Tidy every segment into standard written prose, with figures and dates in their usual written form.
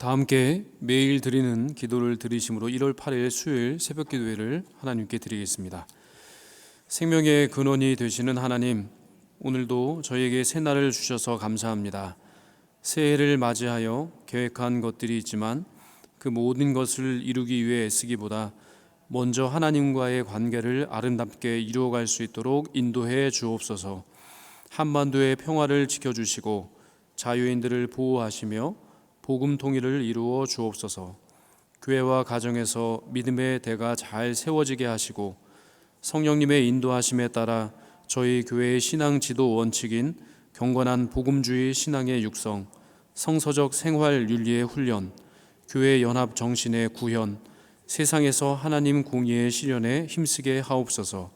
다 함께 매일 드리는 기도를 드리심으로 1월 8일 수요일 새벽 기도회를 하나님께 드리겠습니다. 생명의 근원이 되시는 하나님, 오늘도 저에게 새 날을 주셔서 감사합니다. 새해를 맞이하여 계획한 것들이 있지만 그 모든 것을 이루기 위해 애쓰기보다 먼저 하나님과의 관계를 아름답게 이루어갈 수 있도록 인도해 주옵소서. 한반도의 평화를 지켜주시고 자유인들을 보호하시며 복음 통일을 이루어 주옵소서. 교회와 가정에서 믿음의 대가 잘 세워지게 하시고 성령님의 인도하심에 따라 저희 교회의 신앙 지도 원칙인 경건한 복음주의 신앙의 육성, 성서적 생활 윤리의 훈련, 교회 연합 정신의 구현, 세상에서 하나님 공의의 실현에 힘쓰게 하옵소서.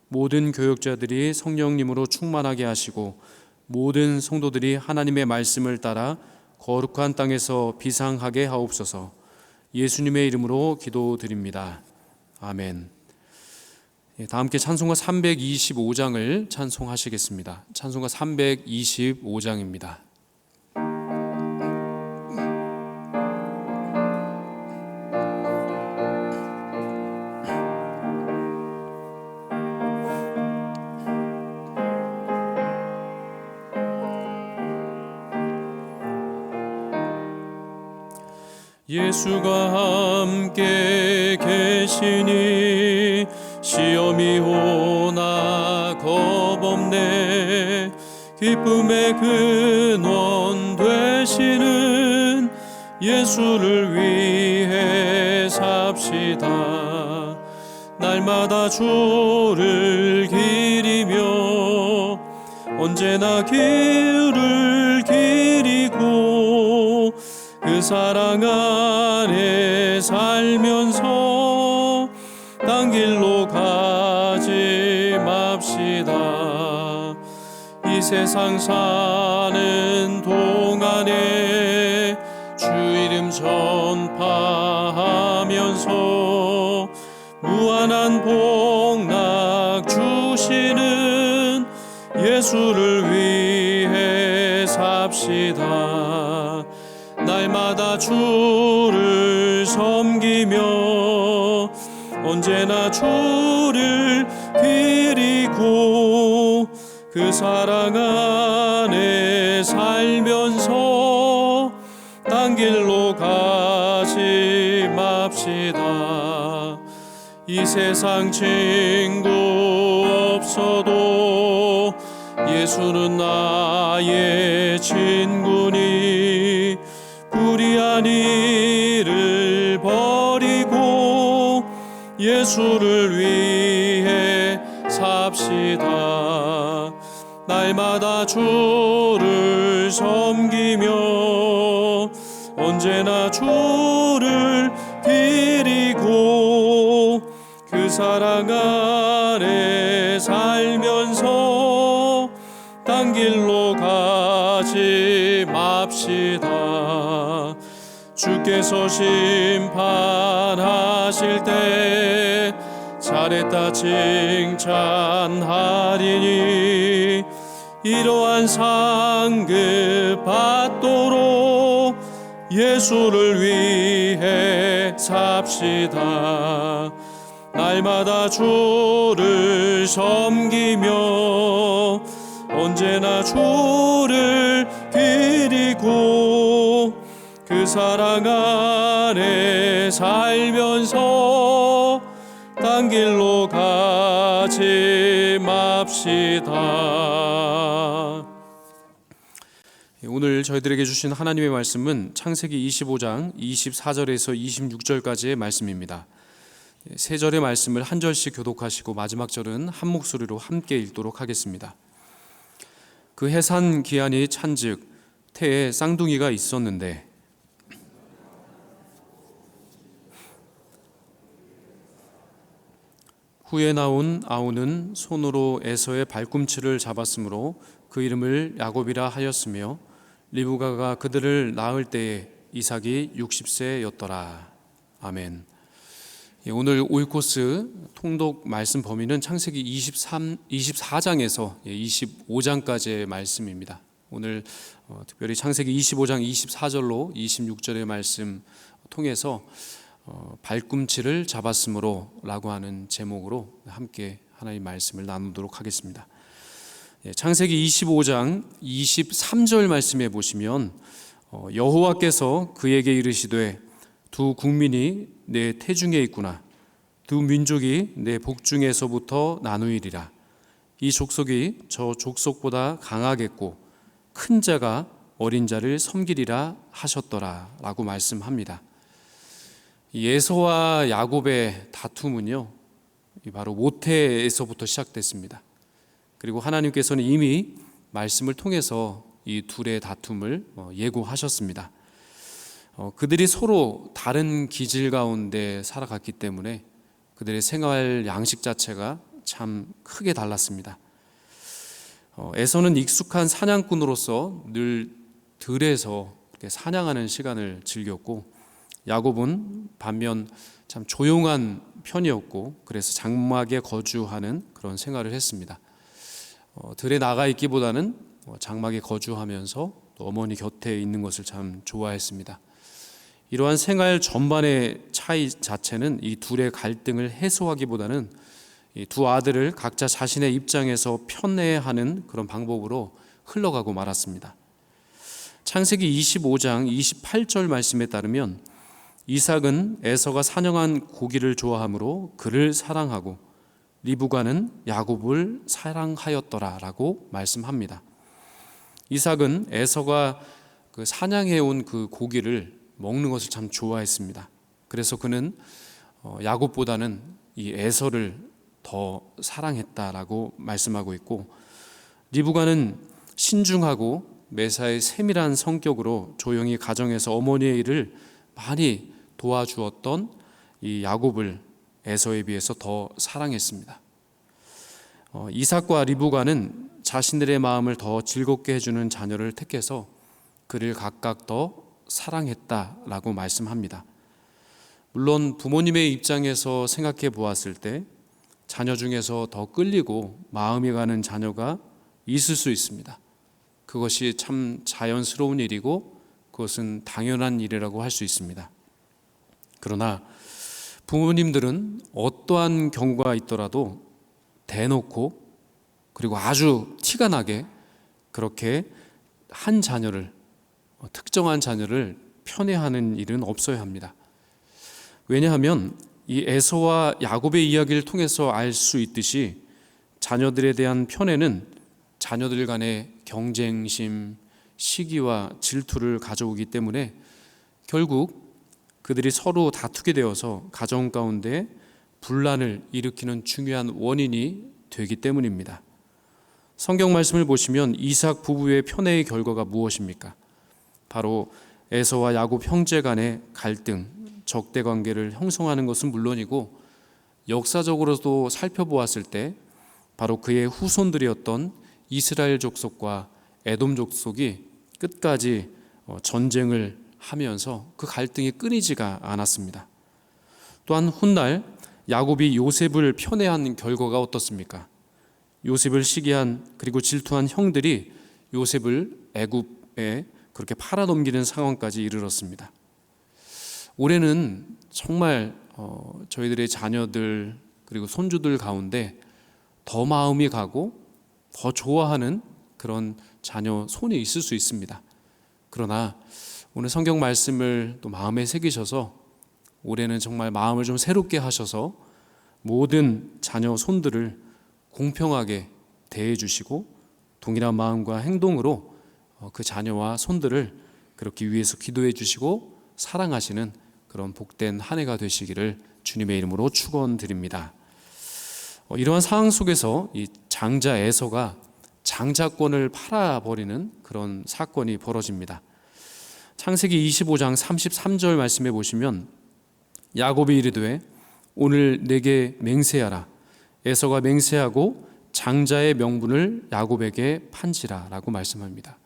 모든 교역자들이 성령님으로 충만하게 하시고 모든 성도들이 하나님의 말씀을 따라 거룩한 땅에서 비상하게 하옵소서. 예수님의 이름으로 기도드립니다. 아멘. 다 함께 찬송가 325장을 찬송하시겠습니다. 찬송가 325장입니다. 예수가 함께 계시니 시험이 오나 겁없네. 기쁨의 근원 되시는 예수를 위해 삽시다. 날마다 주를 기리며 언제나 길을 기리고 그 사랑 안에 살면서 딴 길로 가지 맙시다. 이 세상 사는 동안에 주 이름 전파하면서 무한한 복락 주시는 예수를 위해 삽시다. 날마다 주를 섬기며 언제나 주를 기리고 그 사랑 안에 살면서 딴 길로 가지 맙시다. 이 세상 친구 없어도 예수는 나의 친구니 불의한 일을 버리고 예수를 위해 삽시다. 날마다 주를 섬기며 언제나 주를 기리고 그 사랑 안에 살면서 딴 길로 가지 맙시다. 주께서 심판하실 때 잘했다 칭찬하리니 이러한 상급 받도록 예수를 위해 삽시다. 날마다 주를 섬기며 언제나 주를 기리고 그 사랑 안에 살면서 딴 길로 가지 맙시다. 오늘 저희들에게 주신 하나님의 말씀은 창세기 25장 24절에서 26절까지의 말씀입니다. 세 절의 말씀을 한 절씩 교독하시고 마지막 절은 한 목소리로 함께 읽도록 하겠습니다. 그 해산 기한이 찬즉 태에 쌍둥이가 있었는데 후에 나온 아우는 손으로 에서의 발꿈치를 잡았으므로 그 이름을 야곱이라 하였으며 리브가가 그들을 낳을 때에 이삭이 60세였더라. 아멘. 오늘 오이코스 통독 말씀 범위는 창세기 24장에서 25장까지의 말씀입니다. 오늘 특별히 창세기 25장 24절로 26절의 말씀 통해서 발꿈치를 잡았으므로 라고 하는 제목으로 함께 하나님의 말씀을 나누도록 하겠습니다. 창세기 25장 23절 말씀에 보시면 여호와께서 그에게 이르시되 두 국민이 내 태중에 있구나. 두 민족이 내 복중에서부터 나누이리라. 이 족속이 저 족속보다 강하겠고 큰 자가 어린 자를 섬기리라 하셨더라 라고 말씀합니다. 에서와 야곱의 다툼은요, 바로 모태에서부터 시작됐습니다. 그리고 하나님께서는 이미 말씀을 통해서 이 둘의 다툼을 예고하셨습니다. 그들이 서로 다른 기질 가운데 살아갔기 때문에 그들의 생활 양식 자체가 참 크게 달랐습니다. 에서는 익숙한 사냥꾼으로서 늘 들에서 사냥하는 시간을 즐겼고, 야곱은 반면 참 조용한 편이었고, 그래서 장막에 거주하는 그런 생활을 했습니다. 들에 나가 있기보다는 장막에 거주하면서 또 어머니 곁에 있는 것을 참 좋아했습니다. 이러한 생활 전반의 차이 자체는 이 둘의 갈등을 해소하기보다는 이 두 아들을 각자 자신의 입장에서 편애하는 그런 방법으로 흘러가고 말았습니다. 창세기 25장 28절 말씀에 따르면 이삭은 에서가 사냥한 고기를 좋아하므로 그를 사랑하고 리브가는 야곱을 사랑하였더라라고 말씀합니다. 이삭은 에서가 사냥해온 그 고기를 먹는 것을 참 좋아했습니다. 그래서 그는 야곱보다는 이 에서를 더 사랑했다라고 말씀하고 있고, 리브가는 신중하고 매사에 세밀한 성격으로 조용히 가정에서 어머니의 일을 많이 도와주었던 이 야곱을 에서에 비해서 더 사랑했습니다. 이삭과 리브가는 자신들의 마음을 더 즐겁게 해주는 자녀를 택해서 그를 각각 더 사랑했다라고 말씀합니다. 물론 부모님의 입장에서 생각해 보았을 때 자녀 중에서 더 끌리고 마음이 가는 자녀가 있을 수 있습니다. 그것이 참 자연스러운 일이고 그것은 당연한 일이라고 할 수 있습니다. 그러나 부모님들은 어떠한 경우가 있더라도 대놓고 그리고 아주 티가 나게 그렇게 한 자녀를, 특정한 자녀를 편애하는 일은 없어야 합니다. 왜냐하면 이 에서와 야곱의 이야기를 통해서 알 수 있듯이 자녀들에 대한 편애는 자녀들 간의 경쟁심, 시기와 질투를 가져오기 때문에 결국 그들이 서로 다투게 되어서 가정 가운데 분란을 일으키는 중요한 원인이 되기 때문입니다. 성경 말씀을 보시면 이삭 부부의 편애의 결과가 무엇입니까? 바로 에서와 야곱 형제 간의 갈등, 적대 관계를 형성하는 것은 물론이고 역사적으로도 살펴보았을 때 바로 그의 후손들이었던 이스라엘 족속과 에돔 족속이 끝까지 전쟁을 하면서 그 갈등이 끊이지가 않았습니다. 또한 훗날 야곱이 요셉을 편애한 결과가 어떻습니까? 요셉을 시기한 그리고 질투한 형들이 요셉을 애굽에 그렇게 팔아넘기는 상황까지 이르렀습니다. 올해는 정말 저희들의 자녀들 그리고 손주들 가운데 더 마음이 가고 더 좋아하는 그런 자녀 손이 있을 수 있습니다. 그러나 오늘 성경 말씀을 또 마음에 새기셔서 올해는 정말 마음을 좀 새롭게 하셔서 모든 자녀 손들을 공평하게 대해 주시고 동일한 마음과 행동으로 그 자녀와 손들을 그렇게 위해서 기도해 주시고 사랑하시는 그런 복된 한 해가 되시기를 주님의 이름으로 축원드립니다. 이러한 상황 속에서 이 장자 에서가 장자권을 팔아버리는 그런 사건이 벌어집니다. 창세기 25장 33절 말씀에 보시면 야곱이 이르되 오늘 내게 맹세하라. 에서가 맹세하고 장자의 명분을 야곱에게 판지라 라고 말씀합니다.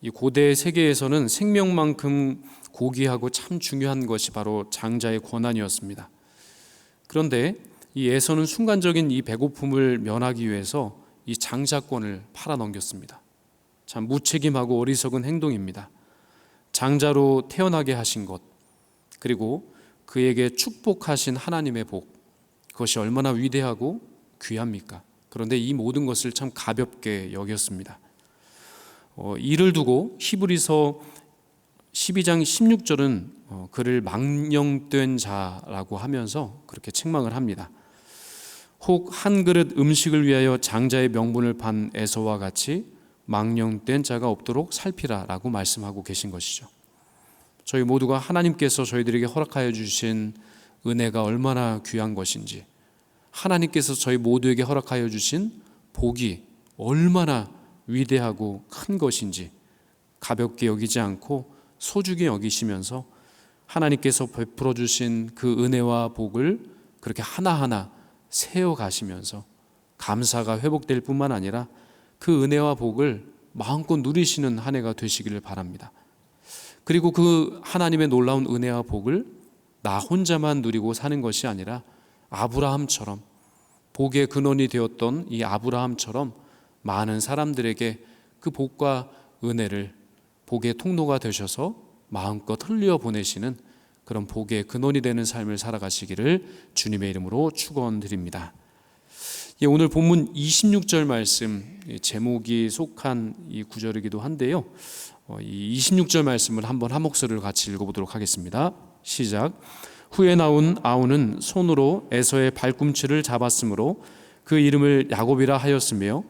이 고대 세계에서는 생명만큼 고귀하고 참 중요한 것이 바로 장자의 권한이었습니다. 그런데 이 에서는 순간적인 이 배고픔을 면하기 위해서 이 장자권을 팔아넘겼습니다. 참 무책임하고 어리석은 행동입니다. 장자로 태어나게 하신 것, 그리고 그에게 축복하신 하나님의 복, 그것이 얼마나 위대하고 귀합니까? 그런데 이 모든 것을 참 가볍게 여겼습니다. 이를 두고 히브리서 12장 16절은 그를 망령된 자라고 하면서 그렇게 책망을 합니다. 혹 한 그릇 음식을 위하여 장자의 명분을 판 에서와 같이 망령된 자가 없도록 살피라라고 말씀하고 계신 것이죠. 저희 모두가 하나님께서 저희들에게 허락하여 주신 은혜가 얼마나 귀한 것인지, 하나님께서 저희 모두에게 허락하여 주신 복이 얼마나 위대하고 큰 것인지 가볍게 여기지 않고 소중히 여기시면서 하나님께서 베풀어 주신 그 은혜와 복을 그렇게 하나하나 세어가시면서 감사가 회복될 뿐만 아니라 그 은혜와 복을 마음껏 누리시는 한 해가 되시기를 바랍니다. 그리고 그 하나님의 놀라운 은혜와 복을 나 혼자만 누리고 사는 것이 아니라 아브라함처럼, 복의 근원이 되었던 이 아브라함처럼 많은 사람들에게 그 복과 은혜를, 복의 통로가 되셔서 마음껏 흘려 보내시는 그런 복의 근원이 되는 삶을 살아가시기를 주님의 이름으로 축원드립니다. 오늘 본문 26절 말씀, 제목이 속한 이 구절이기도 한데요, 이 26절 말씀을 한번 한 목소리로 같이 읽어보도록 하겠습니다. 시작. 후에 나온 아우는 손으로 에서의 발꿈치를 잡았으므로 그 이름을 야곱이라 하였으며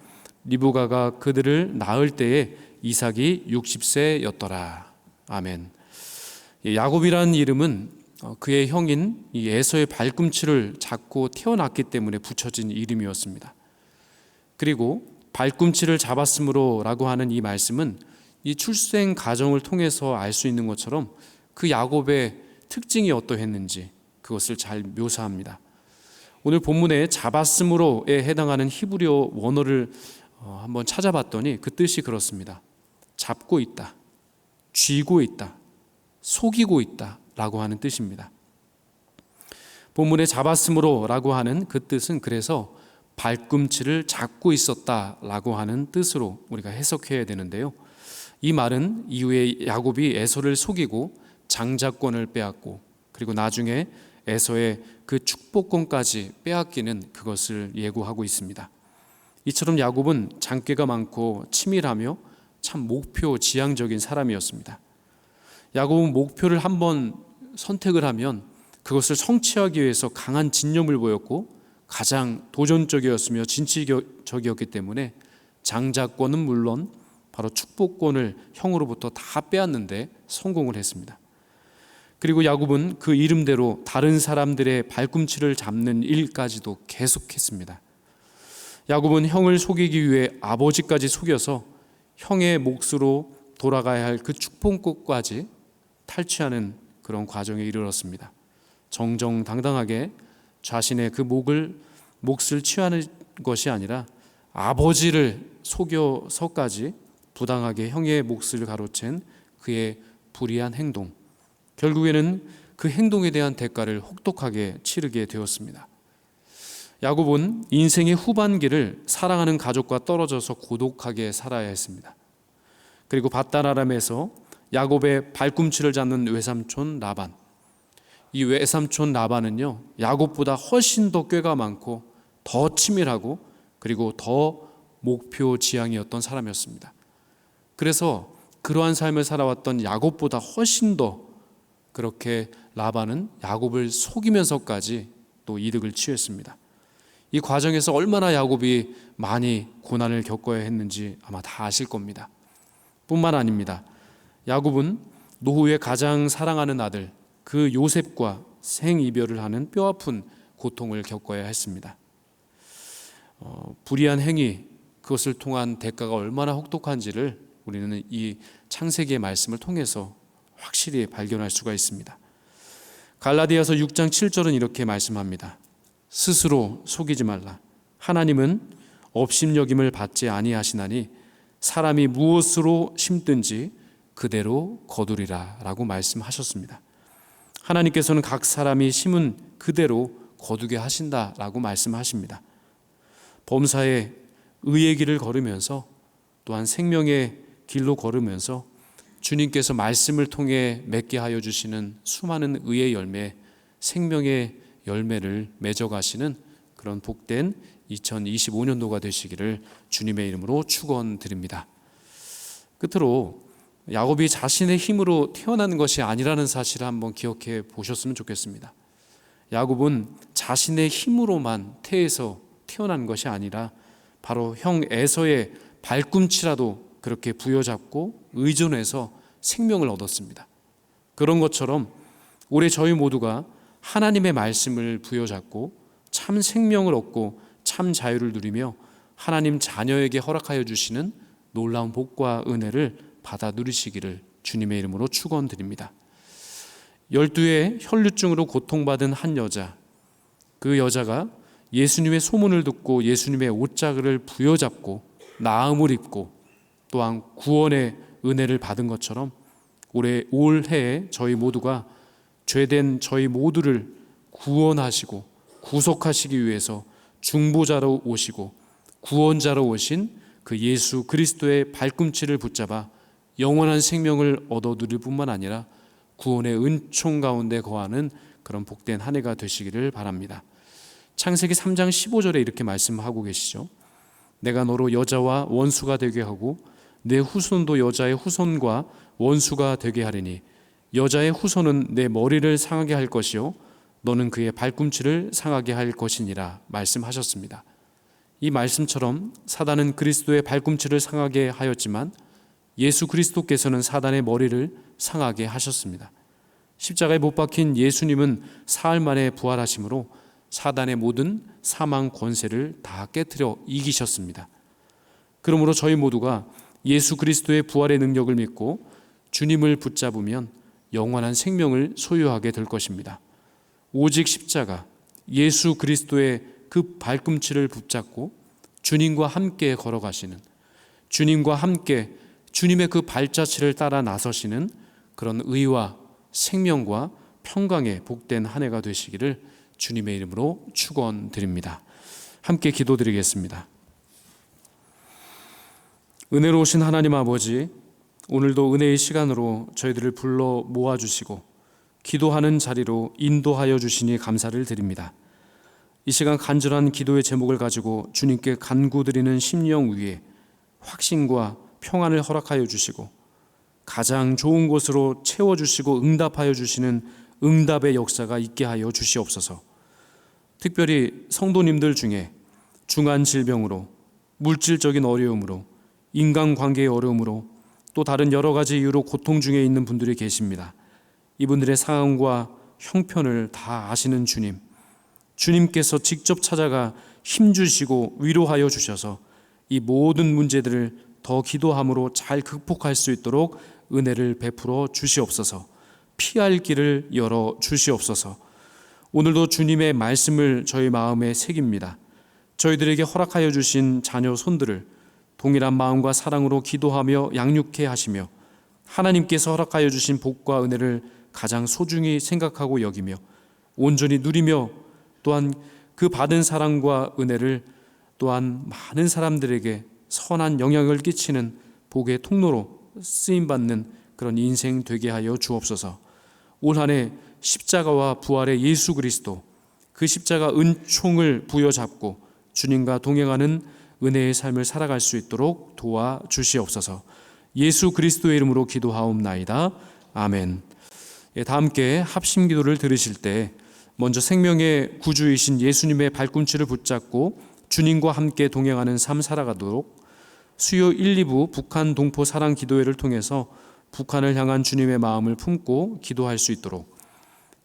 리브가가 그들을 낳을 때에 이삭이 60세였더라. 아멘. 야곱이라는 이름은 그의 형인 이 에서의 발꿈치를 잡고 태어났기 때문에 붙여진 이름이었습니다. 그리고 발꿈치를 잡았으므로 라고 하는 이 말씀은 이 출생 과정을 통해서 알 수 있는 것처럼 그 야곱의 특징이 어떠했는지 그것을 잘 묘사합니다. 오늘 본문에 잡았으므로에 해당하는 히브리어 원어를 한번 찾아봤더니 그 뜻이 그렇습니다. 잡고 있다, 쥐고 있다, 속이고 있다 라고 하는 뜻입니다. 본문에 잡았으므로 라고 하는 그 뜻은 그래서 발꿈치를 잡고 있었다 라고 하는 뜻으로 우리가 해석해야 되는데요, 이 말은 이후에 야곱이 에서를 속이고 장자권을 빼앗고 그리고 나중에 에서의 그 축복권까지 빼앗기는 그것을 예고하고 있습니다. 이처럼 야곱은 장꾀가 많고 치밀하며 참 목표 지향적인 사람이었습니다. 야곱은 목표를 한번 선택을 하면 그것을 성취하기 위해서 강한 진념을 보였고 가장 도전적이었으며 진취적이었기 때문에 장자권은 물론 바로 축복권을 형으로부터 다 빼앗는데 성공을 했습니다. 그리고 야곱은 그 이름대로 다른 사람들의 발꿈치를 잡는 일까지도 계속했습니다. 야곱은 형을 속이기 위해 아버지까지 속여서 형의 몫으로 돌아가야 할 그 축복권까지 탈취하는 그런 과정에 이르렀습니다. 정정당당하게 자신의 그 몫을 취하는 것이 아니라 아버지를 속여서까지 부당하게 형의 몫을 가로챈 그의 불의한 행동, 결국에는 그 행동에 대한 대가를 혹독하게 치르게 되었습니다. 야곱은 인생의 후반기를 사랑하는 가족과 떨어져서 고독하게 살아야 했습니다. 그리고 밧단 아람에서 야곱의 발꿈치를 잡는 외삼촌 라반, 이 외삼촌 라반은요 야곱보다 훨씬 더 꾀가 많고 더 치밀하고 그리고 더 목표 지향이었던 사람이었습니다. 그래서 그러한 삶을 살아왔던 야곱보다 훨씬 더 그렇게 라반은 야곱을 속이면서까지 또 이득을 취했습니다. 이 과정에서 얼마나 야곱이 많이 고난을 겪어야 했는지 아마 다 아실 겁니다. 뿐만 아닙니다. 야곱은 노후에 가장 사랑하는 아들 그 요셉과 생이별을 하는 뼈아픈 고통을 겪어야 했습니다. 불의한 행위, 그것을 통한 대가가 얼마나 혹독한지를 우리는 이 창세기의 말씀을 통해서 확실히 발견할 수가 있습니다. 갈라디아서 6장 7절은 이렇게 말씀합니다. 스스로 속이지 말라. 하나님은 업신여김을 받지 아니하시나니 사람이 무엇으로 심든지 그대로 거두리라 라고 말씀하셨습니다. 하나님께서는 각 사람이 심은 그대로 거두게 하신다라고 말씀하십니다. 범사에 의의 길을 걸으면서 또한 생명의 길로 걸으면서 주님께서 말씀을 통해 맺게 하여 주시는 수많은 의의 열매, 생명의 열매를 맺어가시는 그런 복된 2025년도가 되시기를 주님의 이름으로 축원드립니다. 끝으로 야곱이 자신의 힘으로 태어난 것이 아니라는 사실을 한번 기억해 보셨으면 좋겠습니다. 야곱은 자신의 힘으로만 태에서 태어난 것이 아니라 바로 형 에서의 발꿈치라도 그렇게 부여잡고 의존해서 생명을 얻었습니다. 그런 것처럼 올해 저희 모두가 하나님의 말씀을 부여잡고 참 생명을 얻고 참 자유를 누리며 하나님 자녀에게 허락하여 주시는 놀라운 복과 은혜를 받아 누리시기를 주님의 이름으로 축원드립니다. 12의 혈류증으로 고통받은 한 여자, 그 여자가 예수님의 소문을 듣고 예수님의 옷자락을 부여잡고 나음을 입고 또한 구원의 은혜를 받은 것처럼 올해에 저희 모두가 죄된 저희 모두를 구원하시고 구속하시기 위해서 중보자로 오시고 구원자로 오신 그 예수 그리스도의 발꿈치를 붙잡아 영원한 생명을 얻어 누릴 뿐만 아니라 구원의 은총 가운데 거하는 그런 복된 한 해가 되시기를 바랍니다. 창세기 3장 15절에 이렇게 말씀하고 계시죠. 내가 너로 여자와 원수가 되게 하고 내 후손도 여자의 후손과 원수가 되게 하리니 여자의 후손은 내 머리를 상하게 할 것이요 너는 그의 발꿈치를 상하게 할 것이니라 말씀하셨습니다. 이 말씀처럼 사단은 그리스도의 발꿈치를 상하게 하였지만 예수 그리스도께서는 사단의 머리를 상하게 하셨습니다. 십자가에 못 박힌 예수님은 사흘 만에 부활하심으로 사단의 모든 사망 권세를 다 깨트려 이기셨습니다. 그러므로 저희 모두가 예수 그리스도의 부활의 능력을 믿고 주님을 붙잡으면 영원한 생명을 소유하게 될 것입니다. 오직 십자가 예수 그리스도의 그 발꿈치를 붙잡고 주님과 함께 걸어가시는, 주님과 함께 주님의 그 발자취를 따라 나서시는 그런 의와 생명과 평강의 복된 한 해가 되시기를 주님의 이름으로 축원드립니다. 함께 기도드리겠습니다. 은혜로우신 하나님 아버지, 오늘도 은혜의 시간으로 저희들을 불러 모아주시고 기도하는 자리로 인도하여 주시니 감사를 드립니다. 이 시간 간절한 기도의 제목을 가지고 주님께 간구드리는 심령 위에 확신과 평안을 허락하여 주시고 가장 좋은 곳으로 채워주시고 응답하여 주시는 응답의 역사가 있게 하여 주시옵소서. 특별히 성도님들 중에 중한 질병으로, 물질적인 어려움으로, 인간관계의 어려움으로 또 다른 여러 가지 이유로 고통 중에 있는 분들이 계십니다. 이분들의 상황과 형편을 다 아시는 주님, 주님께서 직접 찾아가 힘주시고 위로하여 주셔서 이 모든 문제들을 더 기도함으로 잘 극복할 수 있도록 은혜를 베풀어 주시옵소서. 피할 길을 열어 주시옵소서. 오늘도 주님의 말씀을 저희 마음에 새깁니다. 저희들에게 허락하여 주신 자녀 손들을 동일한 마음과 사랑으로 기도하며 양육해 하시며 하나님께서 허락하여 주신 복과 은혜를 가장 소중히 생각하고 여기며 온전히 누리며 또한 그 받은 사랑과 은혜를 또한 많은 사람들에게 선한 영향을 끼치는 복의 통로로 쓰임받는 그런 인생 되게 하여 주옵소서. 올 한 해 십자가와 부활의 예수 그리스도, 그 십자가 은총을 부여잡고 주님과 동행하는 은혜의 삶을 살아갈 수 있도록 도와주시옵소서. 예수 그리스도의 이름으로 기도하옵나이다. 아멘. 다 함께 합심 기도를 들으실 때 먼저 생명의 구주이신 예수님의 발꿈치를 붙잡고 주님과 함께 동행하는 삶 살아가도록 수요 1, 2부 북한 동포 사랑 기도회를 통해서 북한을 향한 주님의 마음을 품고 기도할 수 있도록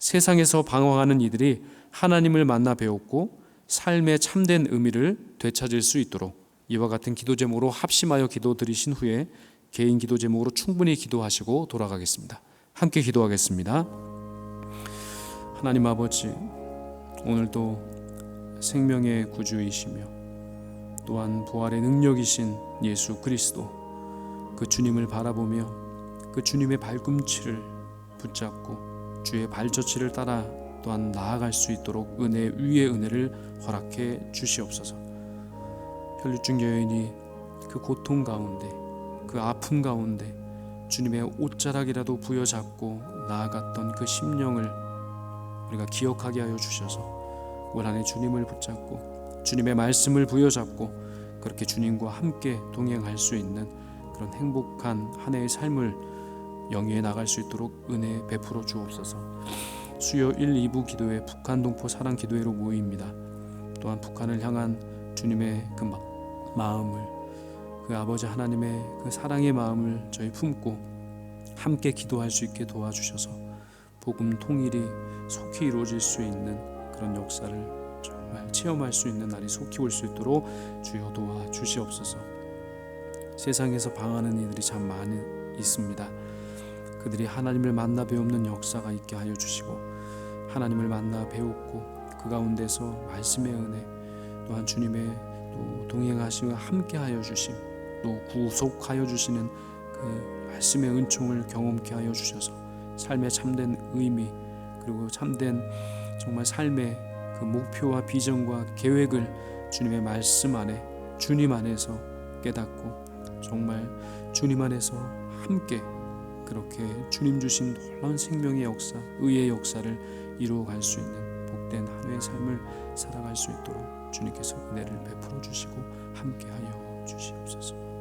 세상에서 방황하는 이들이 하나님을 만나 배웠고 삶의 참된 의미를 되찾을 수 있도록 이와 같은 기도 제목으로 합심하여 기도 드리신 후에 개인 기도 제목으로 충분히 기도하시고 돌아가겠습니다. 함께 기도하겠습니다. 하나님 아버지, 오늘도 생명의 구주이시며 또한 부활의 능력이신 예수 그리스도, 그 주님을 바라보며 그 주님의 발꿈치를 붙잡고 주의 발자취를 따라 또한 나아갈 수 있도록 은혜 위에 은혜를 허락해 주시옵소서. 혈류증 여인이 그 고통 가운데, 그 아픔 가운데 주님의 옷자락이라도 부여잡고 나아갔던 그 심령을 우리가 기억하게 하여 주셔서 올 한 해 주님을 붙잡고 주님의 말씀을 부여잡고 그렇게 주님과 함께 동행할 수 있는 그런 행복한 한 해의 삶을 영위해 나갈 수 있도록 은혜 베풀어 주옵소서. 수요 1, 2부 기도회 북한 동포 사랑 기도회로 모입니다. 또한 북한을 향한 주님의 그 마음을, 그 아버지 하나님의 그 사랑의 마음을 저희 품고 함께 기도할 수 있게 도와주셔서 복음 통일이 속히 이루어질 수 있는 그런 역사를 정말 체험할 수 있는 날이 속히 올 수 있도록 주여 도와주시옵소서. 세상에서 방황하는 이들이 참 많이 있습니다. 그들이 하나님을 만나 배우는 역사가 있게 하여 주시고, 하나님을 만나 배웠고 그 가운데서 말씀의 은혜, 또한 주님의 또 동행하시며 함께 하여 주심, 또 구속하여 주시는 그 말씀의 은총을 경험케 하여 주셔서 삶의 참된 의미, 그리고 참된 정말 삶의 그 목표와 비전과 계획을 주님의 말씀 안에, 주님 안에서 깨닫고 정말 주님 안에서 함께 그렇게 주님 주신 놀라운 생명의 역사, 의의 역사를 이루어갈 수 있는 복된 한 해의 삶을 살아갈 수 있도록 주님께서 은혜를 베풀어 주시고 함께하여 주시옵소서.